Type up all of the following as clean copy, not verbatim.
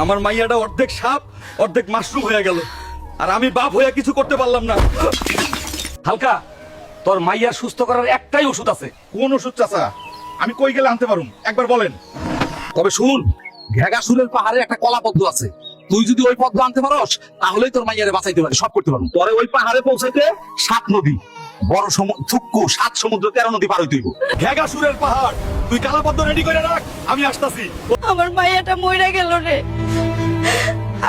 আমার মাইয়াটা অর্ধেক সাপ অর্ধেক মাশরুম হয়ে গেল, আর আমি বাপ হয়ে কিছু করতে পারলাম না। হালকা, তোর মাইয়ার সুস্থ করার একটাই ওষুধ আছে। কোন ওষুধ চাচা? আমি কই গেলে আনতে পারুম, একবার বলেন। তবে শুন, ঘেগাসুরের পাহাড়ে একটা কলা পদ্ম আছে, তুই যদি ওই পদ্ম আনতে পারস তাহলেই তোর মাইয়ারে বাঁচাইতে পারি, সব করতে পারবো। তোরে ওই পাহাড়ে পৌঁছাইতে 7 নদী, বড় থুক্কু 7 সমুদ্র 13 নদী পার হইতে হইব। ঘেগাসুরের পাহাড়, তুই কালাপদ্ম রেডি করে রাখ, আমি আসতাছি। আমার মাইয়াটা মইরা গেল রে।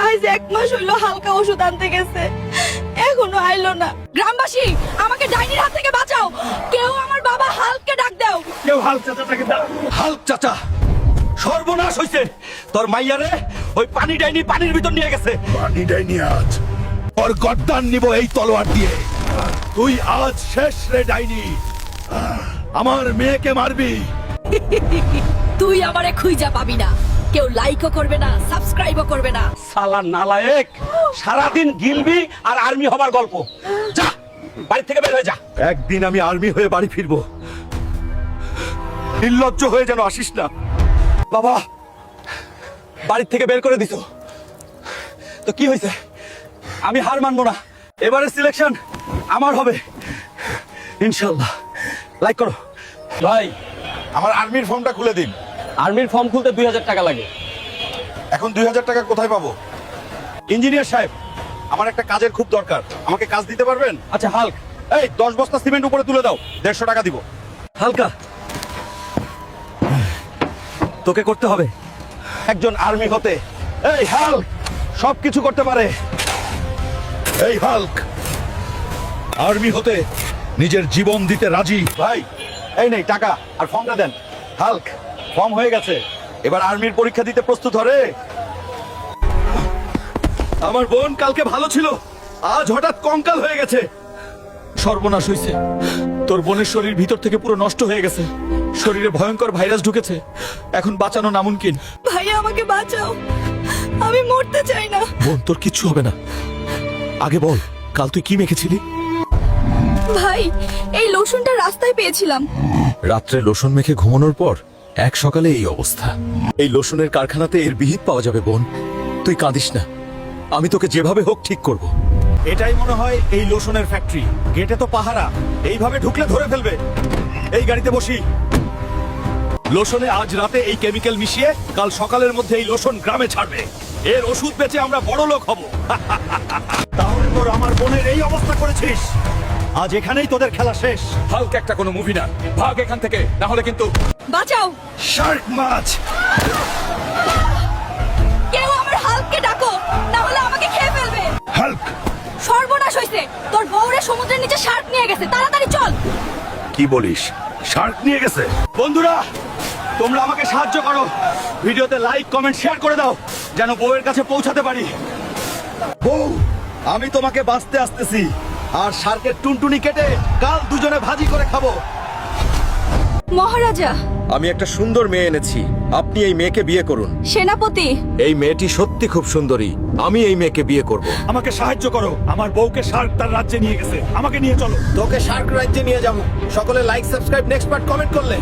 আজ 1 মাস হইলো হালকা ওষুধ আনতে গেছে, এখনো আইলো না। গ্রামবাসী, আমাকে ডাইনির হাত থেকে বাঁচাও, কেউ আমার বাবা হালকে ডাক দাও। কেউ হাল্ক চাচাটাকে দাও। হাল্ক চাচা, সর্বনাশ হইছে। তোর মাইয়ারে ওই পানি ডাইনি পানির ভিতর নিয়ে গেছে। পানি ডাইনি আজ ওর গর্দান নিব এই তলোয়ার দিয়ে। তুই আজ শেষ রে ডাইনি, আমার মেয়েকে মারবি। তুই আমারে খুঁজা পাবি না, কেউ লাইকও করবে না, সাবস্ক্রাইবও করবে না। সালা নালায়েক, সারাদিন গিলবি আর আর্মি হবার গল্প। যা, বাড়ি থেকে বের হয়ে যা। একদিন আমি আর্মি হয়ে বাড়ি ফিরবো, নির্লজ্জ হয়ে যেন আসিস না। বাবা, বাড়ির থেকে বের করে দিছো তো কি হয়েছে? আমি হার মানবো না, এবারে সিলেকশন আমার হবে ইনশাল্লাহ। লাইক করো ভাই। আমার আর্মির ফর্মটা খুলে দিন। আর্মির ফর্ম খুলতে 2000 টাকা লাগে। এখন 2000 টাকা কোথায় পাবো? ইঞ্জিনিয়ার সাহেব, আমার একটা কাজের খুব দরকার, আমাকে কাজ দিতে পারবেন? আচ্ছা হাল্ক, এই 10 বস্তা সিমেন্ট উপরে তুলে দাও, 150 টাকা দিব। হালকা, তোকে করতে হবে একজন আর্মি হতে। এই হাল্ক সবকিছু করতে পারে। এই হাল্ক আর্মি হতে নিজের জীবন দিতে রাজি। ভাই, এই নেই টাকা আর ফর্মটা দেন। হাল্ক, ফর্ম হয়ে গেছে, এবার আর্মির পরীক্ষা দিতে প্রস্তুত হরে। আমার বোন কালকে ভালো ছিল, আজ হঠাৎ কঙ্কাল হয়ে গেছে। সর্বনাশ হয়েছে, তোর বোনের শরীর ভিতর থেকে পুরো নষ্ট হয়ে গেছে, শরীরে ভয়ঙ্কর ভাইরাস ঢুকেছে, এখন বাঁচানো নামুনকিন। ভাইয়া আমাকে বাঁচাও, আমি মরতে চাই না। বোন, তোর কিচ্ছু হবে না। আগে বল, কাল তুই কি মেখেছিলি? ভাই, এই লোশনটা রাস্তায় পেয়েছিলাম। রাত্রে লোশন মেখে ঘুমানোর পর এক সকালে এই অবস্থা। এই লোশনের কারখানাতে এর বিহিত পাওয়া যাবে বোন, তুই কাঁদিস না, আমি তোকে যেভাবে হোক ঠিক করব। এটাই মনে হয় এই লোশনের ফ্যাক্টরি। গেটে তো পাহারা, এইভাবে ঢুকলে ধরে ফেলবে। এই গাড়িতে বসি। লোশনে আজ রাতে এই কেমিক্যাল মিশিয়ে কাল সকালের মধ্যে এই লোশন গ্রামে ছাড়বে। এর ওষুধ বেচে আমরা বড় লোক হব। তাহলে তোর আমার বোনের এই অবস্থা করেছিস, আজ এখানেই তোদের খেলা শেষ। হাল্ক একটা কোনো মুভি না, ভাগ এখান থেকে, না হলে কিন্তু। বাঁচাও, শার্ক মাছ। কেউ আমার হালকে ডাকো, না হলে আমাকে খেয়ে ফেলবে। হাল্ক, সর্বনাশ হইছে, তোর বউরে সমুদ্রের নিচে শার্ক নিয়ে গেছে, তাড়াতাড়ি চল। কি বলিস? শার্ক নিয়ে গেছে? বন্ধুরা, তোমরা আমাকে সাহায্য করো, ভিডিওতে লাইক কমেন্ট শেয়ার করে দাও, যেন বউয়ের কাছে পৌঁছাতে পারি। বউ, আমি তোমাকে বাঁচতে আসতেছি, আর শার্কের টুনটুনি কেটে কাল দুজনে ভাজি করে খাবো। মহারাজা, আমি একটা সুন্দর মেয়ে এনেছি, আপনি এই মেয়েকে বিয়ে করুন। সেনাপতি, এই মেয়েটি সত্যি খুব সুন্দরী, আমি এই মেয়েকে বিয়ে করব। আমাকে সাহায্য করো, আমার বউকে শার্ক তার রাজ্যে নিয়ে গেছে, আমাকে নিয়ে চলো। তোকে শার্ক রাজ্যে নিয়ে যাবো। সকলে like subscribe next part comment করলে